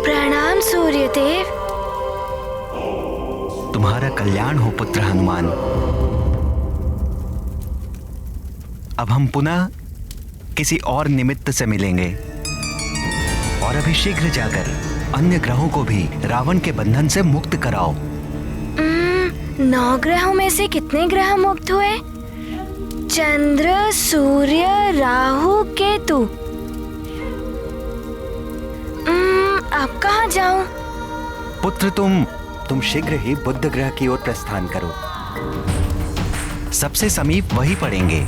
प्रणाम सूर्यदेव। तुम्हारा कल्याण हो पुत्र हनुमान। अब हम पुनः किसी और निमित्त से मिलेंगे और अभी शीघ्र जाकर अन्य ग्रहों को भी रावण के बंधन से मुक्त कराओ। 9 ग्रहों में से कितने ग्रह मुक्त हुए? चंद्र, सूर्य, राहु, केतु। अब कहाँ जाऊं? पुत्र तुम शीघ्र ही बुध ग्रह की ओर प्रस्थान करो। सबसे समीप वही पड़ेंगे।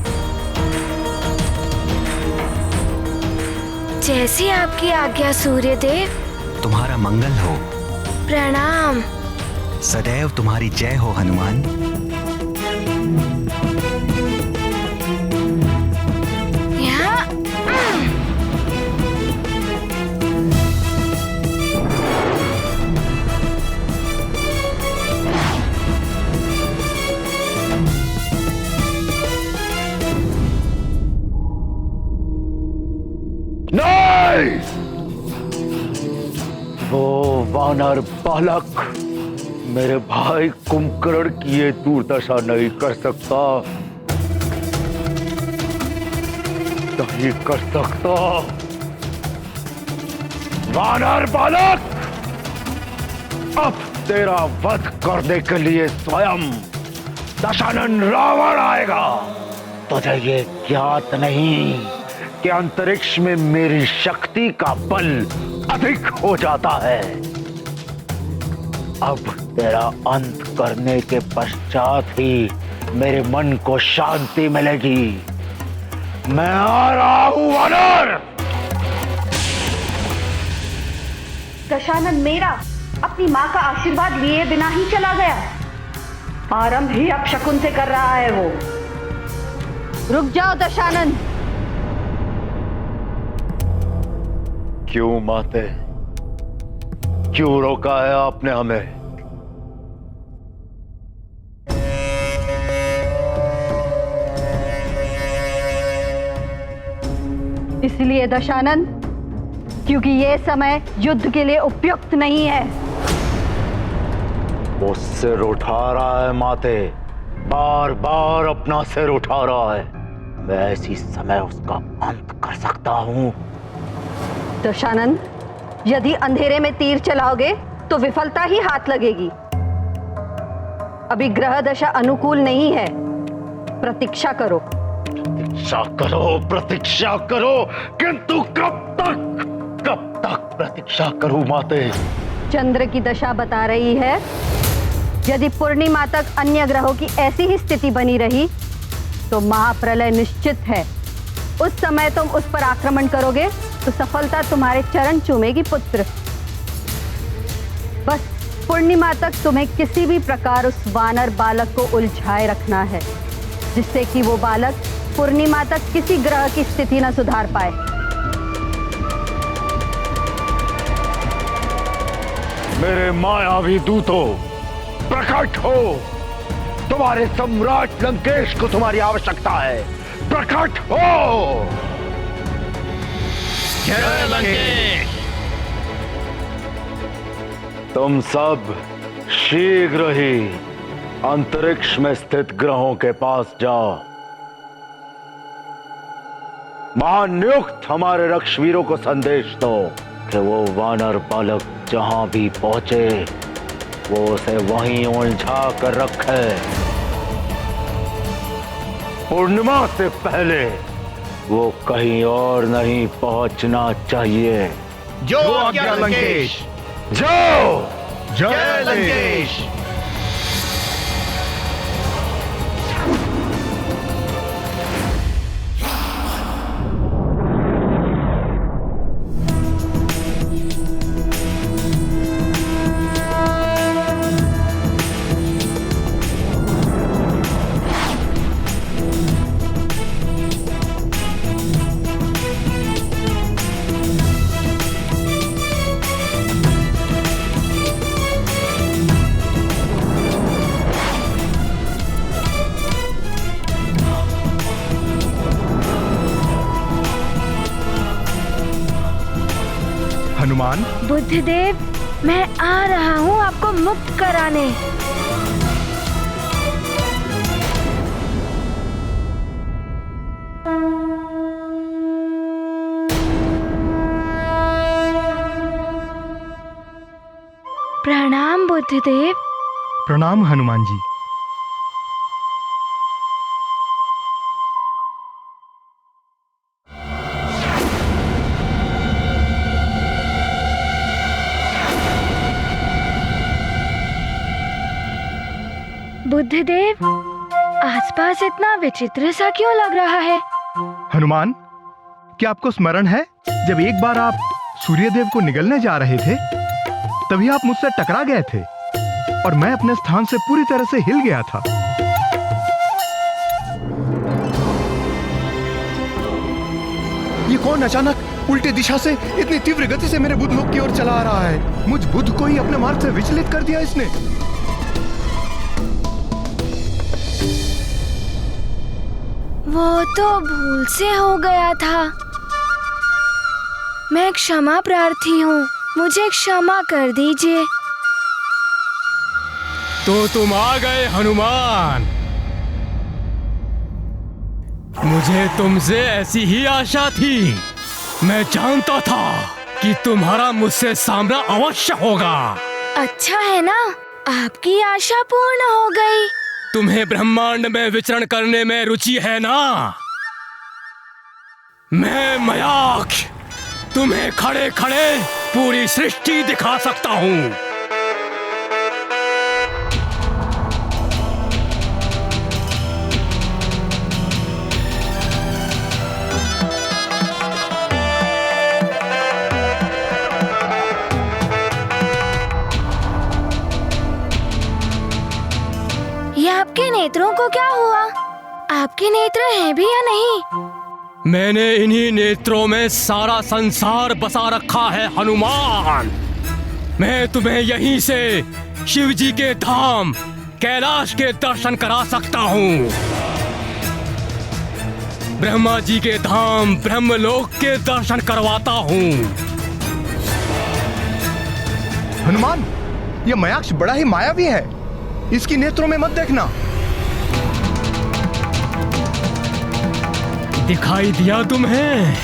जैसी आपकी आज्ञा सूर्यदेव। तुम्हारा मंगल हो। प्रणाम। सदैव तुम्हारी जय हो हनुमान। नहीं! वो वानर बालक मेरे भाई कुंभकर्ण की ये दुर्दशा नहीं कर सकता, नहीं कर सकता। वानर बालक, अब तेरा वध करने के लिए स्वयं दशानन रावण आएगा। तुझे ये ज्ञात नहीं कि अंतरिक्ष में मेरी शक्ति का बल अधिक हो जाता है। अब तेरा अंत करने के पश्चात ही मेरे मन को शांति मिलेगी। मैं आ रहा हूं वानर। दशानन मेरा अपनी माँ का आशीर्वाद लिए बिना ही चला गया। आरंभ ही अपशकुन से कर रहा है वो। रुक जाओ दशानन। क्यों माते, क्यों रोका है आपने हमें? इसलिए दशानन, क्योंकि ये समय युद्ध के लिए उपयुक्त नहीं है। वो सिर उठा रहा है माते, बार बार अपना सिर उठा रहा है। मैं इसी समय उसका अंत कर सकता हूं। दशानन, यदि अंधेरे में तीर चलाओगे तो विफलता ही हाथ लगेगी। अभी ग्रह दशा अनुकूल नहीं है। प्रतीक्षा करो। प्रतीक्षा करो, प्रतीक्षा करो, किंतु कब तक प्रतीक्षा करूं माते? चंद्र की दशा बता रही है, यदि पूर्णिमा तक अन्य ग्रहों की ऐसी ही स्थिति बनी रही तो महाप्रलय निश्चित है। उस समय तुम उस पर आक्रमण करोगे तो सफलता तुम्हारे चरण चूमेगी पुत्र। बस पूर्णिमा तक तुम्हें किसी भी प्रकार उस वानर बालक को उलझाए रखना है, जिससे कि वो बालक पूर्णिमा तक किसी ग्रह की स्थिति न सुधार पाए। मेरे मायावी दूतों, प्रकट हो। तुम्हारे सम्राट लंकेश को तुम्हारी आवश्यकता है। प्रकट हो। जय लंकेश। तुम सब शीघ्र ही अंतरिक्ष में स्थित ग्रहों के पास जाओ। महानियुक्त हमारे रक्षवीरों को संदेश दो कि वो वानर बालक जहां भी पहुंचे वो उसे वहीं उलझा कर रखे। पूर्णिमा से पहले वो कहीं और नहीं पहुंचना चाहिए। जो आज्ञा लंकेश। जाओ। जय लंकेश। हनुमान। बुद्धदेव, मैं आ रहा हूँ आपको मुक्त कराने। प्रणाम बुद्धदेव। प्रणाम हनुमान जी। बुद्धदेव, आसपास इतना विचित्र सा क्यों लग रहा है? हनुमान, क्या आपको स्मरण है जब एक बार आप सूर्यदेव को निगलने जा रहे थे, तभी आप मुझसे टकरा गए थे और मैं अपने स्थान से पूरी तरह से हिल गया था। ये कौन अचानक उल्टी दिशा से इतनी तीव्र गति से मेरे बुध लोक की ओर चला आ रहा है? मुझ बुध को ही अपने मार्ग से विचलित कर दिया इसने। वो तो भूल से हो गया था। मैं क्षमा प्रार्थी हूँ, मुझे क्षमा कर दीजिए। तो तुम आ गए हनुमान। मुझे तुमसे ऐसी ही आशा थी। मैं जानता था कि तुम्हारा मुझसे सामना अवश्य होगा। अच्छा है ना, आपकी आशा पूर्ण हो गई। तुम्हें ब्रह्मांड में विचरण करने में रुचि है ना? मैं मयाक्ष तुम्हें खड़े खड़े पूरी सृष्टि दिखा सकता हूँ। ये आपके नेत्रों को क्या हुआ? आपके नेत्र हैं भी या नहीं? मैंने इन्हीं नेत्रों में सारा संसार बसा रखा है हनुमान। मैं तुम्हें यहीं से शिव जी के धाम कैलाश के दर्शन करा सकता हूँ। ब्रह्मा जी के धाम ब्रह्मलोक के दर्शन करवाता हूँ। हनुमान, यह मयाक्ष बड़ा ही मायावी है। इसकी नेत्रों में मत देखना। दिखाई दिया तुम्हें?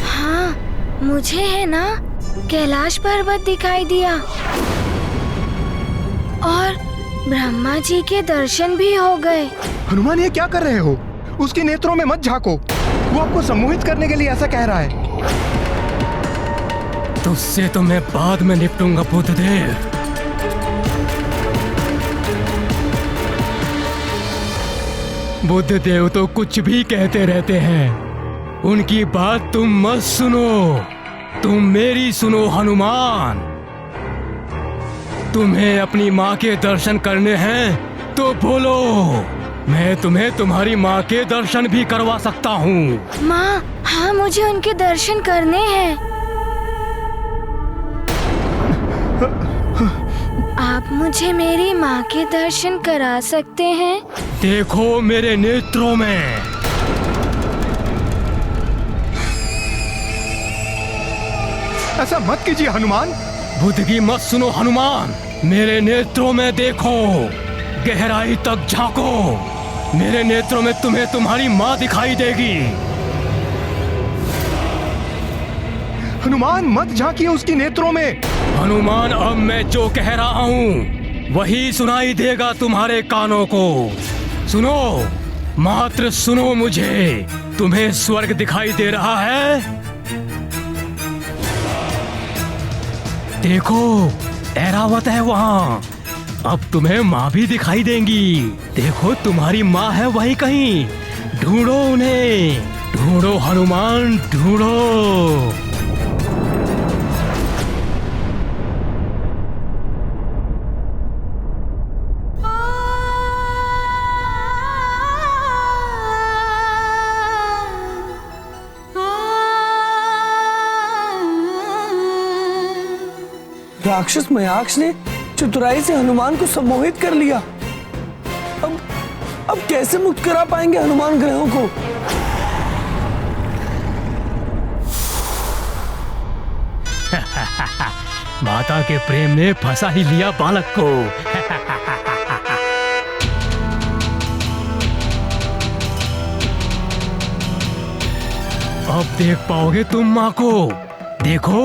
हाँ, मुझे है ना, कैलाश पर्वत दिखाई दिया और ब्रह्मा जी के दर्शन भी हो गए। हनुमान, ये क्या कर रहे हो? उसके नेत्रों में मत झांको। वो आपको सम्मोहित करने के लिए ऐसा कह रहा है। तुझसे तो मैं बाद में निपटूंगा बुद्धदेव। बुद्धदेव तो कुछ भी कहते रहते हैं, उनकी बात तुम मत सुनो। तुम मेरी सुनो हनुमान। तुम्हें अपनी माँ के दर्शन करने हैं तो बोलो, मैं तुम्हें तुम्हारी माँ के दर्शन भी करवा सकता हूँ। माँ, हाँ, मुझे उनके दर्शन करने हैं। आप मुझे मेरी माँ के दर्शन करा सकते हैं? देखो मेरे नेत्रों में। ऐसा मत कीजिए हनुमान। बुद्ध की मत सुनो हनुमान। मेरे नेत्रों में देखो, गहराई तक झांको। मेरे नेत्रों में तुम्हें तुम्हारी माँ दिखाई देगी। हनुमान, मत झांकिए उसकी नेत्रों में। हनुमान, अब मैं जो कह रहा हूँ वही सुनाई देगा तुम्हारे कानों को। सुनो, मात्र सुनो मुझे। तुम्हें स्वर्ग दिखाई दे रहा है? देखो, ऐरावत है वहाँ। अब तुम्हें माँ भी दिखाई देंगी। देखो, तुम्हारी माँ है वहीं कहीं। ढूंढो उन्हें, ढूंढो हनुमान, ढूंढो। राक्षस मयाक्ष ने चतुराई से हनुमान को सम्मोहित कर लिया। अब कैसे मुक्त करा पाएंगे हनुमान ग्रहों को? माता के प्रेम ने फंसा ही लिया बालक को। अब देख पाओगे तुम माँ को। देखो,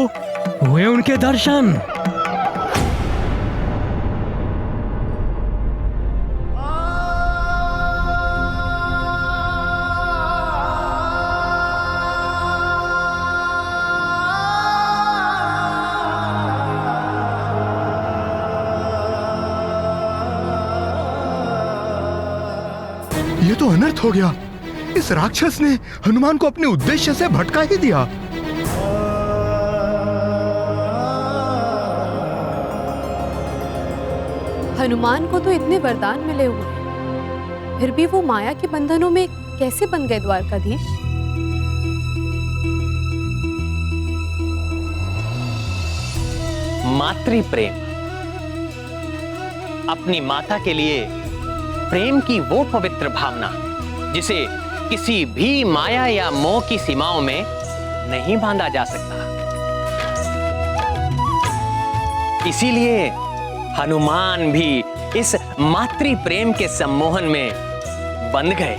हुए उनके दर्शन। ये तो अनर्थ हो गया। इस राक्षस ने हनुमान को अपने उद्देश्य से भटका ही दिया। हनुमान को तो इतने वरदान मिले हुए हैं, फिर भी वो माया के बंधनों में कैसे बन गए द्वारकाधीश? मातृ प्रेम, अपनी माता के लिए प्रेम की वो पवित्र भावना जिसे किसी भी माया या मोह की सीमाओं में नहीं बांधा जा सकता। इसीलिए हनुमान भी इस मातृ प्रेम के सम्मोहन में बंध गए।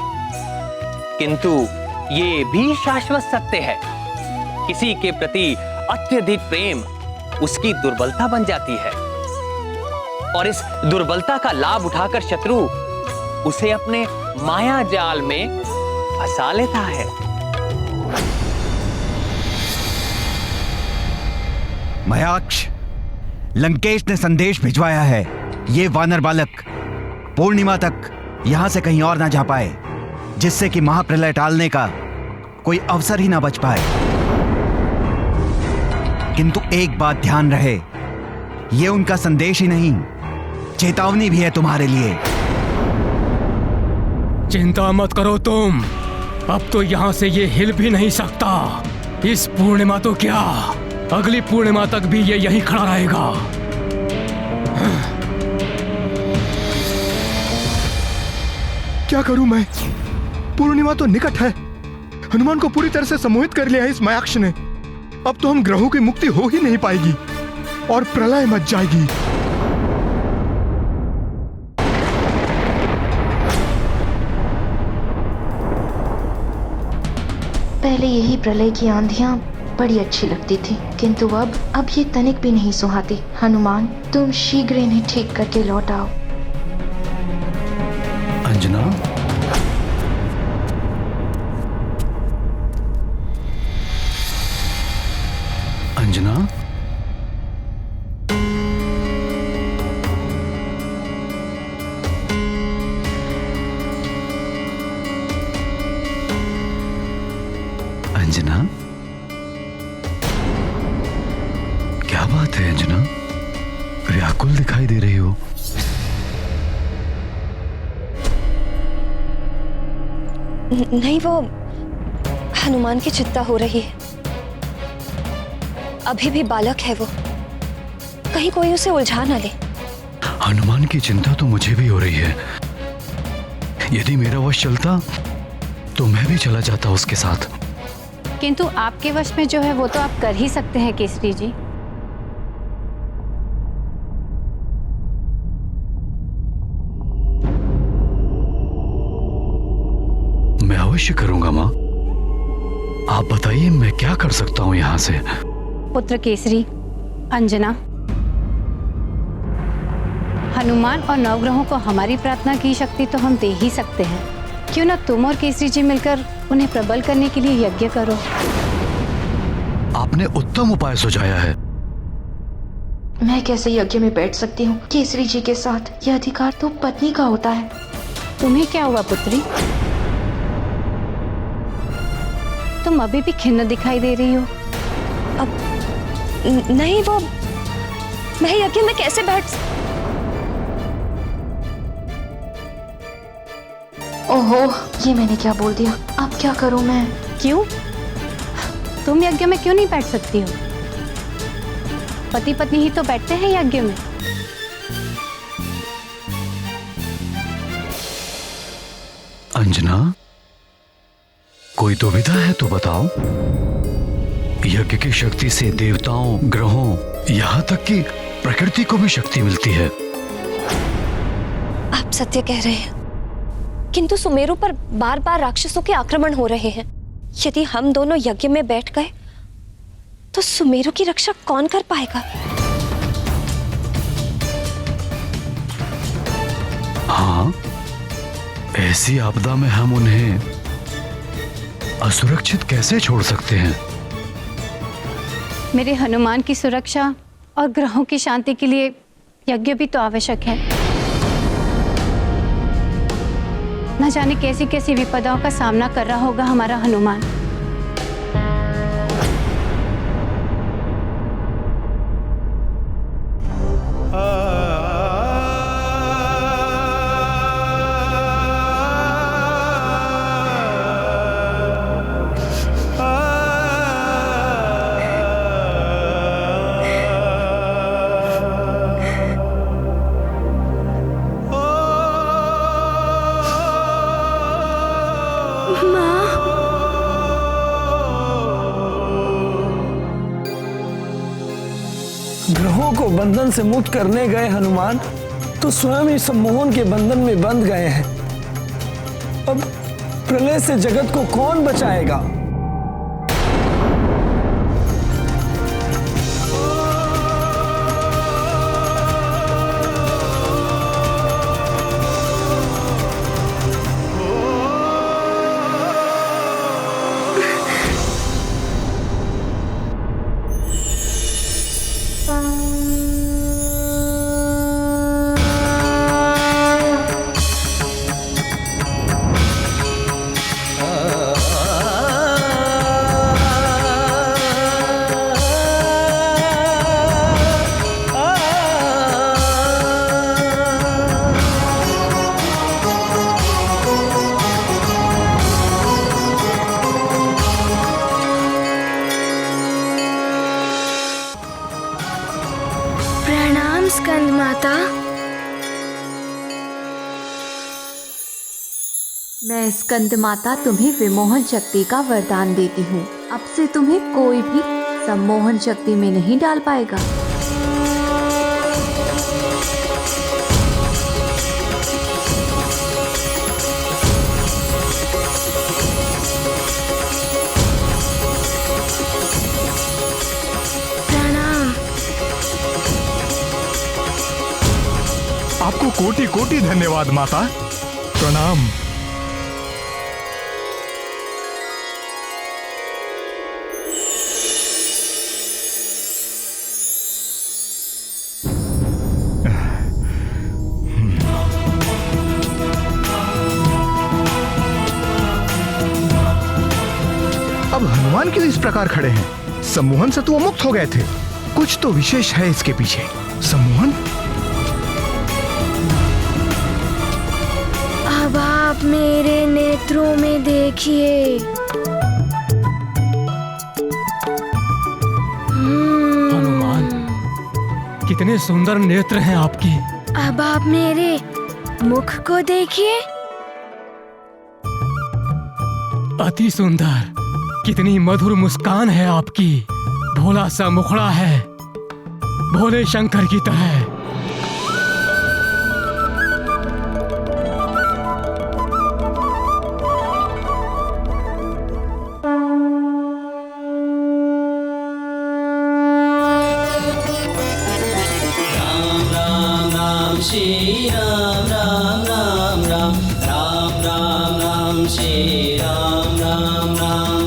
किंतु ये भी शाश्वत सत्य है, किसी के प्रति अत्यधिक प्रेम उसकी दुर्बलता बन जाती है और इस दुर्बलता का लाभ उठाकर शत्रु उसे अपने माया जाल में फंसा लेता है। मयाक्ष, लंकेश ने संदेश भिजवाया है। ये वानर बालक पूर्णिमा तक यहां से कहीं और ना जा पाए, जिससे कि महाप्रलय टालने का कोई अवसर ही ना बच पाए। किंतु एक बात ध्यान रहे, ये उनका संदेश ही नहीं, चेतावनी भी है तुम्हारे लिए। चिंता मत करो तुम, अब तो यहाँ से ये हिल भी नहीं सकता। इस पूर्णिमा तो क्या, अगली पूर्णिमा तक भी ये यहीं खड़ा रहेगा। क्या करूं मैं? पूर्णिमा तो निकट है। हनुमान को पूरी तरह से सम्मोहित कर लिया है इस मयाक्ष ने। अब तो हम ग्रहों की मुक्ति हो ही नहीं पाएगी और प्रलय मच जाएगी। पहले यही प्रलय की आंधियां बड़ी अच्छी लगती थी, किंतु अब ये तनिक भी नहीं सुहाती। हनुमान, तुम शीघ्र इन्हें ठीक करके लौट आओ। अंजना, अंजना, अंजना, क्या बात है अंजना? व्याकुल दिखाई दे रही हो। नहीं, वो हनुमान की चिंता हो रही है। अभी भी बालक है वो, कहीं कोई उसे उलझा ना ले। हनुमान की चिंता तो मुझे भी हो रही है। यदि मेरा वश चलता तो मैं भी चला जाता उसके साथ। किंतु आपके वश में जो है वो तो आप कर ही सकते हैं केसरी जी। मैं अवश्य करूंगा माँ। आप बताइए मैं क्या कर सकता हूँ यहाँ से? पुत्र केसरी, अंजना, हनुमान और नवग्रहों को हमारी प्रार्थना की शक्ति तो हम दे ही सकते हैं। क्यों ना तुम और केसरी जी मिलकर उन्हें प्रबल करने के लिए यज्ञ करो। आपने उत्तम उपाय सुझाया है। मैं कैसे यज्ञ में बैठ सकती हूँ केसरी जी के साथ? यह अधिकार तो पत्नी का होता है। तुम्हें क्या हुआ पुत्री? तुम अभी भी खिन्न दिखाई दे रही हो। अब नहीं, वो मैं यज्ञ में कैसे बैठ? ओहो, ये मैंने क्या बोल दिया? अब क्या करूं मैं? क्यों? तुम यज्ञ में क्यों नहीं बैठ सकती हो? पति पत्नी ही तो बैठते हैं यज्ञ में। अंजना, कोई दुविधा है तो बताओ। यज्ञ की शक्ति से देवताओं, ग्रहों, यहाँ तक कि प्रकृति को भी शक्ति मिलती है। आप सत्य कह रहे हैं, किंतु सुमेरु पर बार बार राक्षसों के आक्रमण हो रहे हैं। यदि हम दोनों यज्ञ में बैठ गए तो सुमेरु की रक्षा कौन कर पाएगा? हाँ, ऐसी आपदा में हम उन्हें असुरक्षित कैसे छोड़ सकते हैं? मेरे हनुमान की सुरक्षा और ग्रहों की शांति के लिए यज्ञ भी तो आवश्यक है। न जाने कैसी कैसी विपदाओं का सामना कर रहा होगा हमारा हनुमान। ग्रहों को बंधन से मुक्त करने गए हनुमान तो स्वयं ही सम्मोहन के बंधन में बंध गए हैं। अब प्रलय से जगत को कौन बचाएगा? प्रणाम स्कंद माता। मैं स्कंद माता तुम्हें विमोहन शक्ति का वरदान देती हूँ। अब से तुम्हें कोई भी सम्मोहन शक्ति में नहीं डाल पाएगा। आपको कोटि कोटि धन्यवाद माता। प्रणाम। अब हनुमान क्यों इस प्रकार खड़े हैं? सम्मोहन से तो वो मुक्त हो गए थे। कुछ तो विशेष है इसके पीछे। सम्मोहन, अब आप मेरे नेत्रों में देखिए। हनुमान, कितने सुंदर नेत्र हैं आपके। अब आप मेरे मुख को देखिए। अति सुंदर, कितनी मधुर मुस्कान है आपकी। भोला सा मुखड़ा है, भोले शंकर की तरह। श्री राम राम राम राम राम राम राम श्री राम राम राम राम।